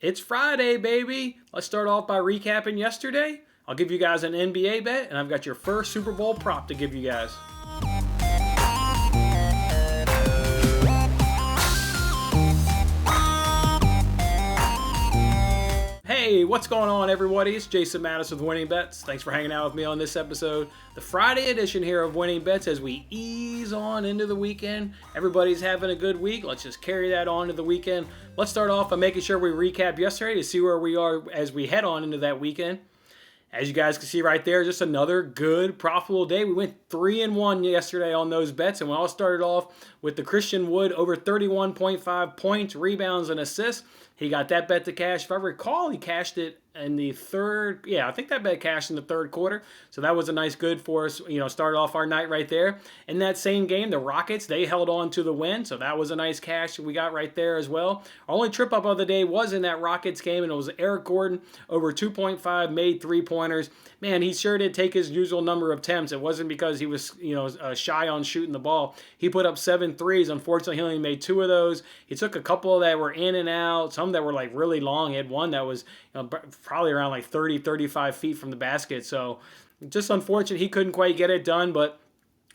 It's Friday, baby. Let's start off by recapping yesterday. I'll give you guys an NBA bet, and I've got your first Super Bowl prop to give you guys. Hey, what's going on, everybody? It's Jason Mattis with Winning Bets. Thanks for hanging out with me on this episode, the Friday edition here of Winning Bets, as we ease on into the weekend. Everybody's having a good week. Let's just carry that on to the weekend. Let's start off by making sure we recap yesterday to see where we are as we head on into that weekend. As you guys can see right there, just another good, profitable day. We went 3-1 yesterday on those bets, and we all started off with the Christian Wood over 31.5 points, rebounds, and assists. He got that bet to cash. If I recall, he cashed it in the third. Yeah, I think that bet cashed in the third quarter. So that was a nice good for us. Started off our night right there. In that same game, the Rockets, they held on to the win. So that was a nice cash we got right there as well. Our only trip up of the day was in that Rockets game, and it was Eric Gordon over 2.5, made 3-pointers. Man, he sure did take his usual number of attempts. It wasn't because he was, shy on shooting the ball. He put up 7 threes. Unfortunately, he only made 2 of those. He took a couple that were in and out, some that were like really long. He had one that was probably around like 30, 35 feet from the basket. So just unfortunate he couldn't quite get it done, but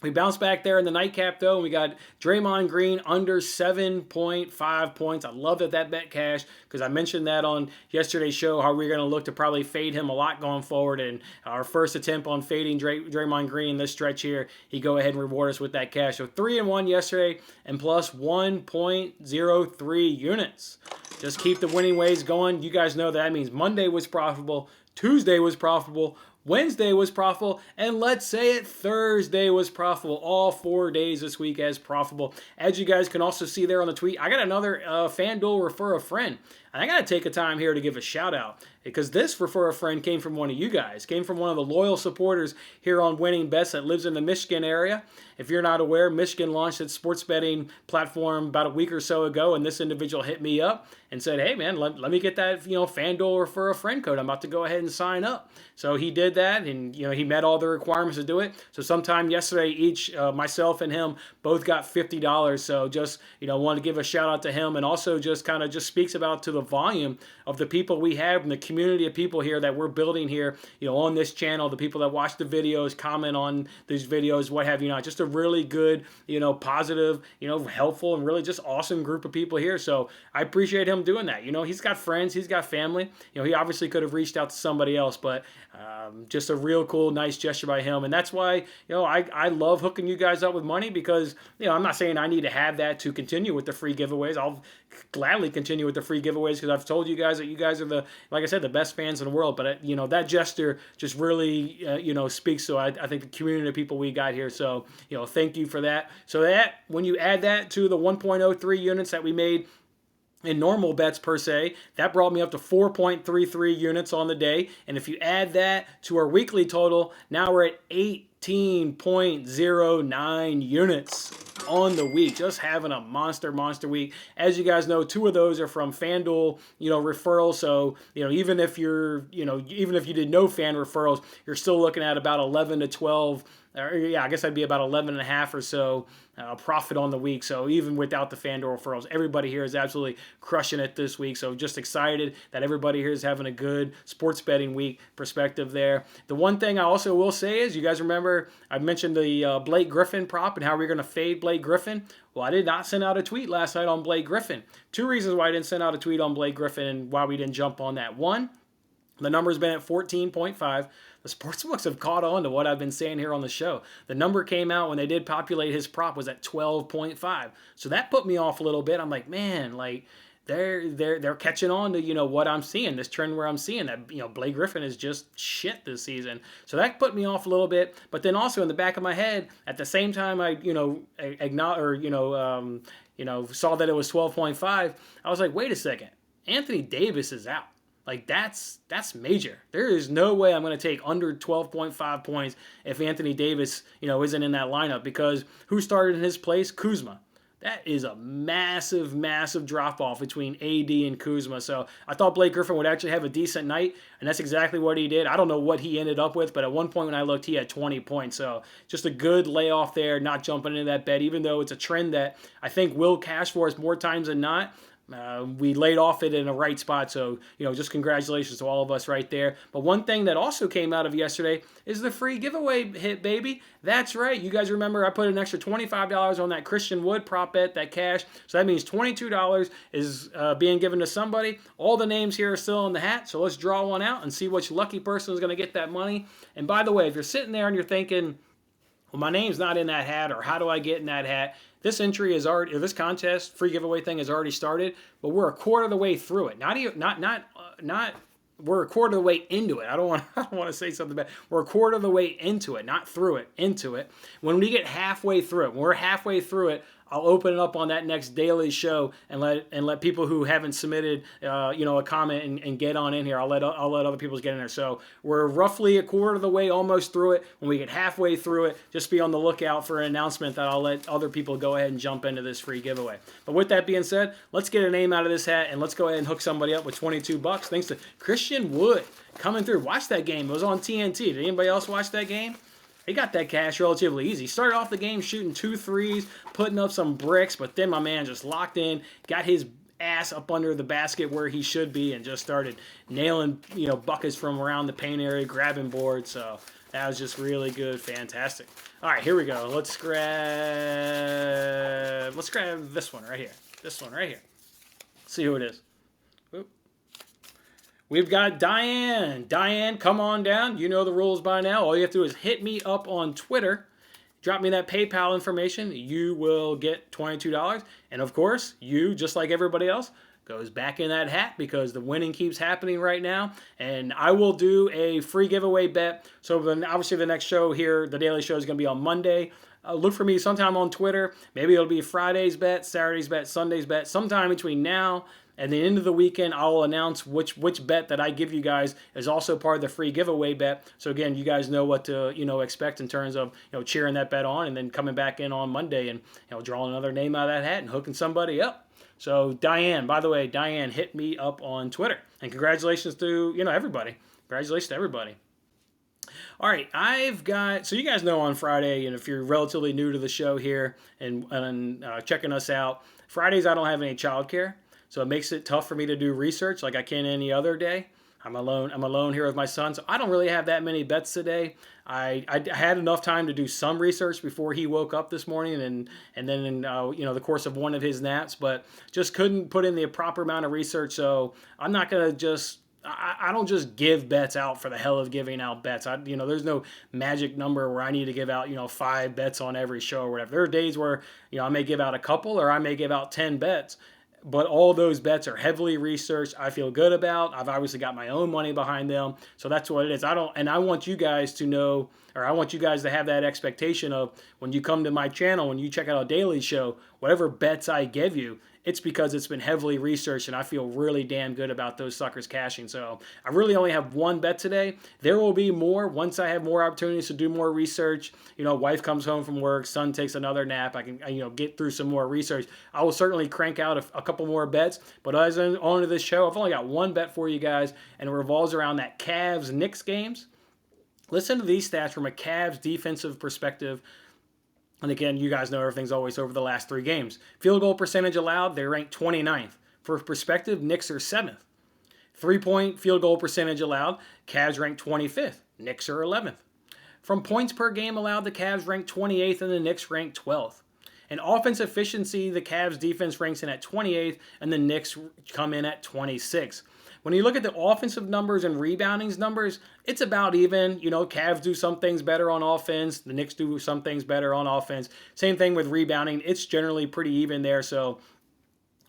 we bounced back there in the nightcap, though, and we got Draymond Green under 7.5 points. I love that bet cashed because I mentioned that on yesterday's show, how we're going to look to probably fade him a lot going forward. And our first attempt on fading Draymond Green this stretch here, he go ahead and reward us with that cash. So 3-1 yesterday and plus 1.03 units. Just keep the winning ways going. You guys know that means Monday was profitable, Tuesday was profitable, Wednesday was profitable, and let's say it, Thursday was profitable. All 4 days this week as profitable. As you guys can also see there on the tweet, I got another FanDuel Refer a Friend. And I got to take a time here to give a shout out because this Refer a Friend came from one of you guys, came from one of the loyal supporters here on Winning Bets that lives in the Michigan area. If you're not aware, Michigan launched its sports betting platform about a week or so ago, and this individual hit me up and said, hey man, let me get that FanDuel Refer a Friend code. I'm about to go ahead and sign up. So he did that, and he met all the requirements to do it. So sometime yesterday, each myself and him both got $50. So just wanted to give a shout out to him, and also just kind of just speaks about to the volume of the people we have and the community of people here that we're building here, on this channel, the people that watch the videos, comment on these videos, what have you not. Just a really good, positive, helpful, and really just awesome group of people here. So I appreciate him doing that. He's got friends, he's got family. He obviously could have reached out to somebody else, but just a real cool, nice gesture by him. And that's why, I love hooking you guys up with money because, I'm not saying I need to have that to continue with the free giveaways. I'll gladly continue with the free giveaways because I've told you guys that you guys are like I said, the best fans in the world. But, that gesture just really, speaks to, I think, the community of people we got here. So, thank you for that. So that, when you add that to the 1.03 units that we made in normal bets per se, that brought me up to 4.33 units on the day. And if you add that to our weekly total, now we're at 18.09 units on the week. Just having a monster week. As you guys know, 2 of those are from FanDuel, referrals. So, even if you did no fan referrals, you're still looking at about 11 to 12. I guess I'd be about 11 and a half or so profit on the week. So even without the FanDuel referrals, everybody here is absolutely crushing it this week. So just excited that everybody here is having a good sports betting week perspective there. The one thing I also will say is, you guys remember I mentioned the Blake Griffin prop and how we're going to fade Blake Griffin. Well, I did not send out a tweet last night on Blake Griffin. 2 reasons why I didn't send out a tweet on Blake Griffin and why we didn't jump on that. One, the number's been at 14.5. The sportsbooks have caught on to what I've been saying here on the show. The number came out when they did populate his prop was at 12.5. So that put me off a little bit. I'm like, man, they're catching on to what I'm seeing, this trend where I'm seeing that Blake Griffin is just shit this season. So that put me off a little bit. But then also in the back of my head, at the same time I saw that it was 12.5, I was like, wait a second, Anthony Davis is out. Like, that's major. There is no way I'm going to take under 12.5 points if Anthony Davis, isn't in that lineup, because who started in his place? Kuzma. That is a massive drop-off between AD and Kuzma. So I thought Blake Griffin would actually have a decent night, and that's exactly what he did. I don't know what he ended up with, but at one point when I looked, he had 20 points. So just a good layoff there, not jumping into that bet, even though it's a trend that I think will cash for us more times than not. We laid off it in a right spot, so just congratulations to all of us right there. But one thing that also came out of yesterday is the free giveaway hit, baby. That's right. You guys remember I put an extra $25 on that Christian Wood prop bet, that cash. So that means $22 is being given to somebody. All the names here are still in the hat, so let's draw one out and see which lucky person is going to get that money. And by the way, if you're sitting there and you're thinking, well, my name's not in that hat, or how do I get in that hat? This entry is already, or this contest free giveaway thing has already started, but we're a quarter of the way through it. Not. We're a quarter of the way into it. I don't want to say something bad. We're a quarter of the way into it, not through it, into it. When we get halfway through it, when we're halfway through it, I'll open it up on that next daily show and let people who haven't submitted a comment and get on in here. I'll let other people get in there. So we're roughly a quarter of the way almost through it. When we get halfway through it, just be on the lookout for an announcement that I'll let other people go ahead and jump into this free giveaway. But with that being said, let's get a name out of this hat and let's go ahead and hook somebody up with $22 thanks to Christian Wood coming through. Watch that game. It was on TNT. Did anybody else watch that game? He got that cash relatively easy. Started off the game shooting 2 threes, putting up some bricks, but then my man just locked in, got his ass up under the basket where he should be, and just started nailing buckets from around the paint area, grabbing boards. So that was just really good, fantastic. All right, here we go. Let's grab this one right here. This one right here. Let's see who it is. We've got Diane. Diane, come on down. You know the rules by now. All you have to do is hit me up on Twitter. Drop me that PayPal information. You will get $22. And of course, you, just like everybody else, goes back in that hat because the winning keeps happening right now. And I will do a free giveaway bet. So then obviously the next show here, the daily show, is going to be on Monday. Look for me sometime on Twitter. Maybe it'll be Friday's bet, Saturday's bet, Sunday's bet. Sometime between now and the end of the weekend, I'll announce which bet that I give you guys is also part of the free giveaway bet. So again, you guys know what to expect in terms of cheering that bet on, and then coming back in on Monday and drawing another name out of that hat and hooking somebody up. So Diane, by the way, Diane, hit me up on Twitter, and congratulations to everybody. Congratulations to everybody. All right, so you guys know on Friday, and if you're relatively new to the show here and checking us out, Fridays I don't have any childcare. So it makes it tough for me to do research like I can any other day. I'm alone here with my son, so I don't really have that many bets today. I had enough time to do some research before he woke up this morning, and then in the course of one of his naps, but just couldn't put in the proper amount of research. So I'm not gonna I don't just give bets out for the hell of giving out bets. There's no magic number where I need to give out 5 bets on every show or whatever. There are days where I may give out a couple, or I may give out 10 bets. But all those bets are heavily researched. I feel good about. I've obviously got my own money behind them. So that's what it is. I want you guys to know, or I want you guys to have that expectation of when you come to my channel, when you check out a daily show, whatever bets I give you, it's because it's been heavily researched, and I feel really damn good about those suckers cashing. So I really only have one bet today. There will be more once I have more opportunities to do more research. Wife comes home from work, son takes another nap. I can get through some more research. I will certainly crank out a couple more bets. But as on to this show, I've only got one bet for you guys, and it revolves around that Cavs-Knicks games. Listen to these stats from a Cavs defensive perspective. And again, you guys know everything's always over the last 3 games. Field goal percentage allowed, they're ranked 29th. For perspective, Knicks are 7th. 3-point field goal percentage allowed, Cavs ranked 25th. Knicks are 11th. From points per game allowed, the Cavs ranked 28th and the Knicks ranked 12th. In offense efficiency, the Cavs defense ranks in at 28th and the Knicks come in at 26th. When you look at the offensive numbers and rebounding numbers, it's about even. Cavs do some things better on offense. The Knicks do some things better on offense. Same thing with rebounding. It's generally pretty even there. So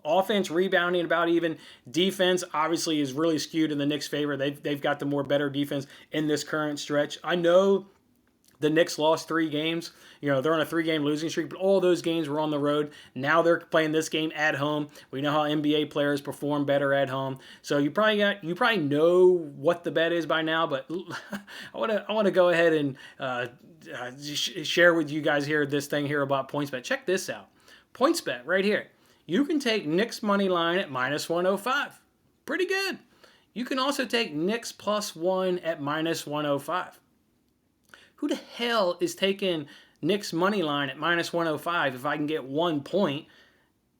offense, rebounding, about even. Defense, obviously, is really skewed in the Knicks' favor. They've got the more better defense in this current stretch. I know the Knicks lost 3 games. They're on a 3-game losing streak, but all those games were on the road. Now they're playing this game at home. We know how NBA players perform better at home. So you probably know what the bet is by now, but I want to go ahead and share with you guys here this thing here about PointsBet. Check this out. PointsBet right here. You can take Knicks money line at -105. Pretty good. You can also take Knicks +1 at -105. Who the hell is taking Knicks money line at -105 if I can get 1 point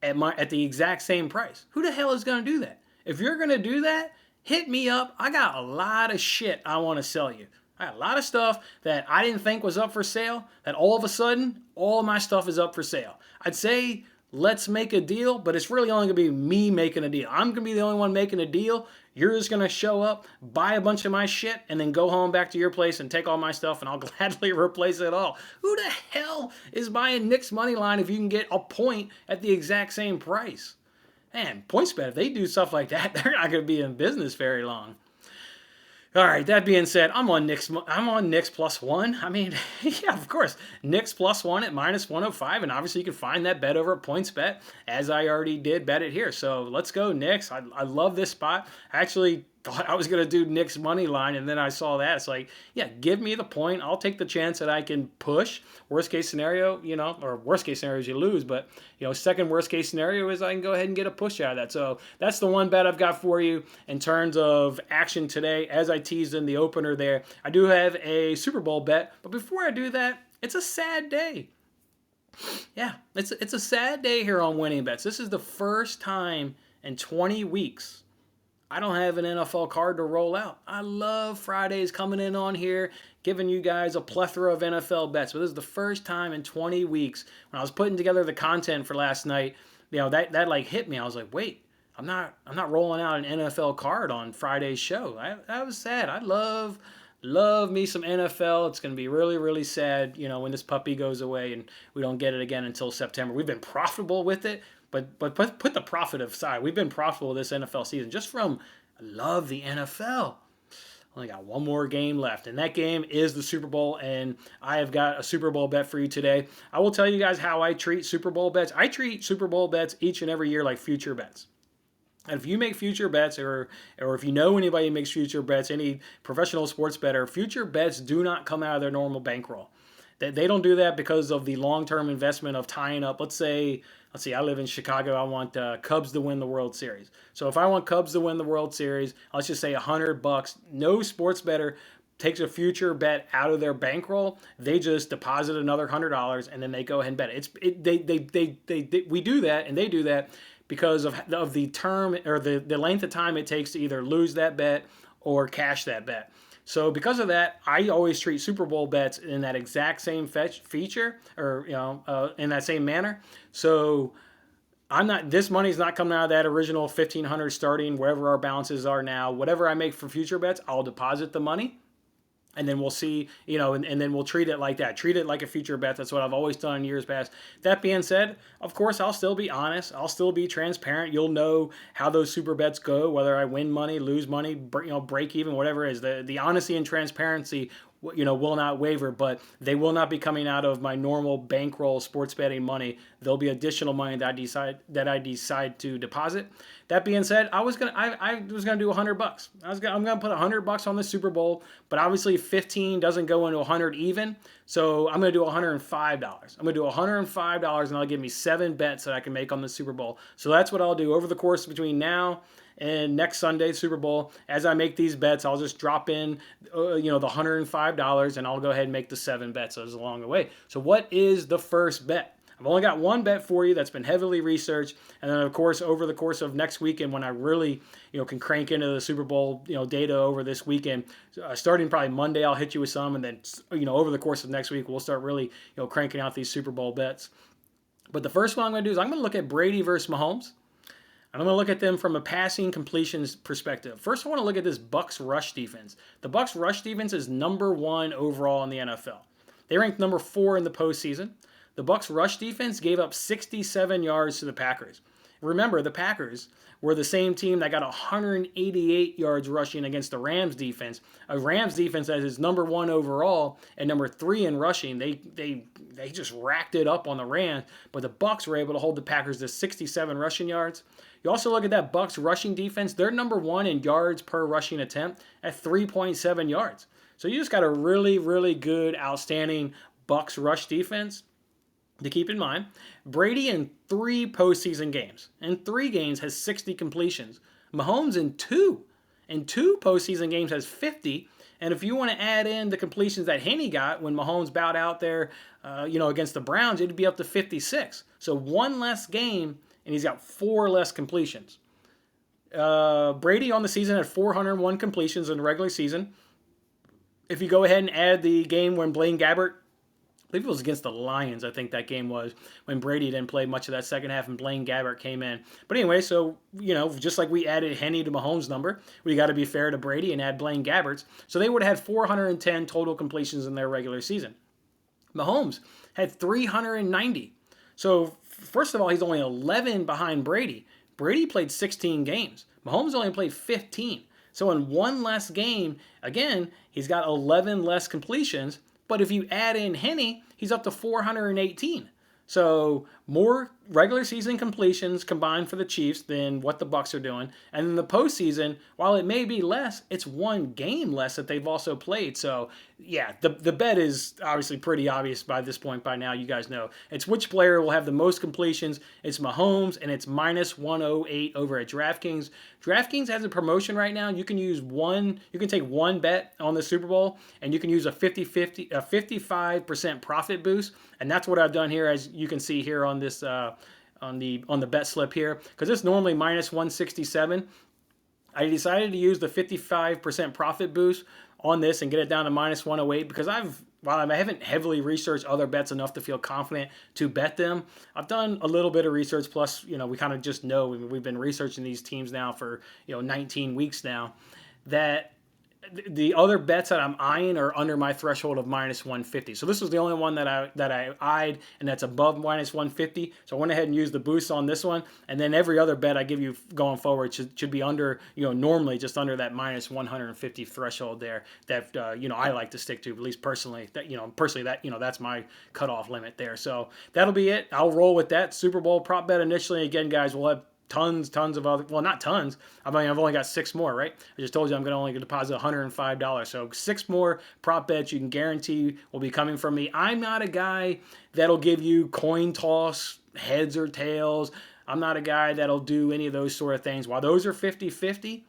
at the exact same price. Who the hell is going to do that? If you're going to do that, hit me up. I got a lot of shit I want to sell you. I got a lot of stuff that I didn't think was up for sale, that all of a sudden, all of my stuff is up for sale. I'd say, let's make a deal, but it's really only going to be me making a deal. I'm going to be the only one making a deal. You're just going to show up, buy a bunch of my shit, and then go home back to your place and take all my stuff, and I'll gladly replace it all. Who the hell is buying Knicks money line if you can get a point at the exact same price? Man, PointsBet, if they do stuff like that, they're not going to be in business very long. All right, that being said, I'm on Knicks +1. I mean, yeah, of course. Knicks +1 at -105, and obviously you can find that bet over at PointsBet, as I already did bet it here. So let's go Knicks. I love this spot. I actually thought I was going to do Knicks money line, and then I saw that. It's like, yeah, give me the point. I'll take the chance that I can push. Worst case scenario, or worst case scenario is you lose, but, second worst case scenario is I can go ahead and get a push out of that. So that's the one bet I've got for you in terms of action today. As I teased in the opener there, I do have a Super Bowl bet, but before I do that, it's a sad day. Yeah, it's a sad day here on Winning Bets. This is the first time in 20 weeks I don't have an NFL card to roll out. I love Fridays coming in on here, giving you guys a plethora of NFL bets. But this is the first time in 20 weeks when I was putting together the content for last night, that like hit me. I was like, wait, I'm not rolling out an NFL card on Friday's show. I was sad. I love me some NFL. It's going to be really, really sad, when this puppy goes away and we don't get it again until September. We've been profitable with it. But put the profit aside. We've been profitable this NFL season just from love the NFL. Only got one more game left, and that game is the Super Bowl, and I have got a Super Bowl bet for you today. I will tell you guys how I treat Super Bowl bets. I treat Super Bowl bets each and every year like future bets. And if you make future bets, or if you know anybody who makes future bets, any professional sports bettor, future bets do not come out of their normal bankroll. They don't do that because of the long-term investment of tying up, let's see, I live in Chicago. I want Cubs to win the World Series. So if I want Cubs to win the World Series, let's just say $100. No sports bettor takes a future bet out of their bankroll. They just deposit another $100 and then they go ahead and bet it. We do that, and they do that because of the term or the length of time it takes to either lose that bet or cash that bet. So because of that, I always treat Super Bowl bets in that exact same feature, or in that same manner. So this money's not coming out of that original $1,500 starting wherever our balances are now. Whatever I make for future bets, I'll deposit the money. And then we'll see, and then we'll treat it like that. Treat it like a future bet. That's what I've always done in years past. That being said, of course, I'll still be honest. I'll still be transparent. You'll know how those super bets go, whether I win money, lose money, break even, whatever it is. The honesty and transparency, will not waver, but they will not be coming out of my normal bankroll sports betting money. There'll be additional money that I decide to deposit. That being said, I was gonna do $100. I'm gonna put $100 on the Super Bowl, but obviously 15 doesn't go into 100 even, so I'm gonna do $105. I'm gonna do $105, and that'll give me 7 bets that I can make on the Super Bowl. So that's what I'll do over the course between now and next Sunday, Super Bowl. As I make these bets, I'll just drop in, the $105, and I'll go ahead and make the 7 bets as along the way. So what is the first bet? I've only got one bet for you that's been heavily researched, and then of course over the course of next weekend, when I really can crank into the Super Bowl data over this weekend, starting probably Monday, I'll hit you with some, and then over the course of next week we'll start really cranking out these Super Bowl bets. But the first one I'm going to do is I'm going to look at Brady versus Mahomes. I'm going to look at them from a passing completions perspective. First, I want to look at this Bucs rush defense. The Bucs rush defense is number 1 overall in the NFL. They ranked number 4 in the postseason. The Bucs rush defense gave up 67 yards to the Packers. Remember, the Packers were the same team that got 188 yards rushing against the Rams defense. A Rams defense that is number 1 overall and number 3 in rushing. They just racked it up on the Rams, but the Bucs were able to hold the Packers to 67 rushing yards. You also look at that Bucs rushing defense. They're number 1 in yards per rushing attempt at 3.7 yards. So you just got a really, really good, outstanding Bucs rush defense to keep in mind. Brady in 3 postseason games. In 3 games has 60 completions. Mahomes in 2 postseason games has 50. And if you want to add in the completions that Henne got when Mahomes bowed out there, against the Browns, it'd be up to 56. So one less game and he's got 4 less completions. Brady on the season had 401 completions in the regular season. If you go ahead and add the game when Blaine Gabbert, I believe it was against the Lions, I think that game was, when Brady didn't play much of that second half and Blaine Gabbert came in. But anyway, so, just like we added Henne to Mahomes' number, we got to be fair to Brady and add Blaine Gabbert's. So they would have had 410 total completions in their regular season. Mahomes had 390. So, first of all, he's only 11 behind Brady. Brady played 16 games. Mahomes only played 15. So in one less game, again, he's got 11 less completions. But if you add in Henne, he's up to 418. So more regular season completions combined for the Chiefs than what the Bucs are doing. And in the postseason, while it may be less, it's one game less that they've also played. So yeah, the bet is obviously pretty obvious by this point. By now, you guys know it's which player will have the most completions. It's Mahomes, and it's minus 108 over at DraftKings. DraftKings has a promotion right now. You can take one bet on the Super Bowl, and you can use a 55% profit boost. And that's what I've done here, as you can see here on this on the bet slip here, because it's normally minus 167. I decided to use the 55% profit boost on this and get it down to minus 108 because while I haven't heavily researched other bets enough to feel confident to bet them, I've done a little bit of research. Plus, we kind of just know we've been researching these teams now for 19 weeks now, that the other bets that I'm eyeing are under my threshold of minus 150. So this was the only one that I eyed, and that's above minus 150. So I went ahead and used the boost on this one, and then every other bet I give you going forward should be under, normally just under that minus 150 threshold there. That I like to stick to, at least personally. That's my cutoff limit there. So that'll be it. I'll roll with that Super Bowl prop bet initially. Again, guys, we'll have tons of other, well, not tons. I've only got 6 more, right? I just told you I'm going to only deposit $105. So 6 more prop bets you can guarantee will be coming from me. I'm not a guy that'll give you coin toss, heads or tails. I'm not a guy that'll do any of those sort of things. While those are 50-50,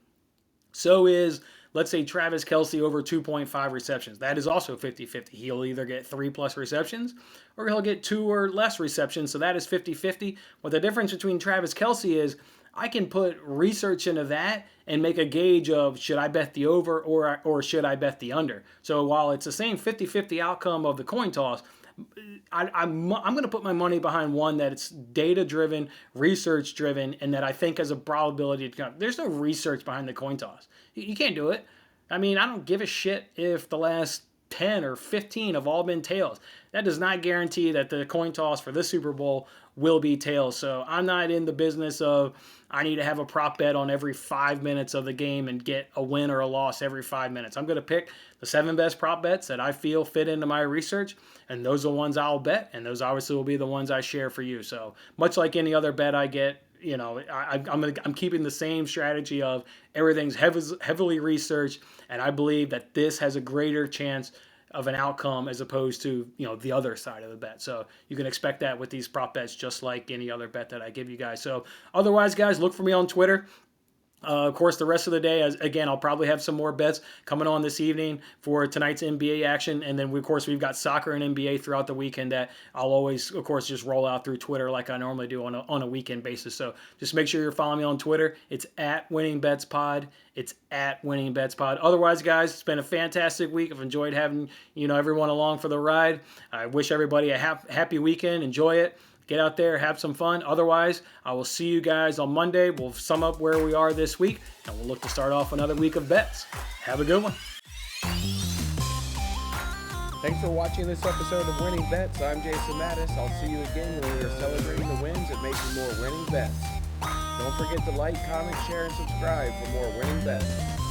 so is, let's say, Travis Kelce over 2.5 receptions. That is also 50-50. He'll either get 3+ receptions or he'll get 2 or less receptions. So that is 50-50. What the difference between Travis Kelce is, I can put research into that and make a gauge of should I bet the over or should I bet the under. So while it's the same 50-50 outcome of the coin toss, I'm going to put my money behind one that it's data-driven, research-driven, and that I think has a probability to come. There's no research behind the coin toss. You can't do it. I mean, I don't give a shit if the last 10 or 15 have all been tails. That does not guarantee that the coin toss for this Super Bowl will be tails. So I'm not in the business of I need to have a prop bet on every 5 minutes of the game and get a win or a loss every 5 minutes. I'm going to pick the 7 best prop bets that I feel fit into my research, and those are the ones I'll bet, and those obviously will be the ones I share for you. So much like any other bet I get, I'm keeping the same strategy of everything's heavily researched, and I believe that this has a greater chance of an outcome as opposed to the other side of the bet. So you can expect that with these prop bets, just like any other bet that I give you guys. So otherwise, guys, look for me on Twitter. Of course, the rest of the day, again, I'll probably have some more bets coming on this evening for tonight's NBA action. And then, of course, we've got soccer and NBA throughout the weekend that I'll always, of course, just roll out through Twitter like I normally do on a weekend basis. So just make sure you're following me on Twitter. It's at WinningBetsPod. It's at WinningBetsPod. Otherwise, guys, it's been a fantastic week. I've enjoyed having everyone along for the ride. I wish everybody a happy weekend. Enjoy it. Get out there, have some fun. Otherwise, I will see you guys on Monday. We'll sum up where we are this week, and we'll look to start off another week of bets. Have a good one. Thanks for watching this episode of Winning Bets. I'm Jason Mattis. I'll see you again when we are celebrating the wins and making more winning bets. Don't forget to like, comment, share, and subscribe for more winning bets.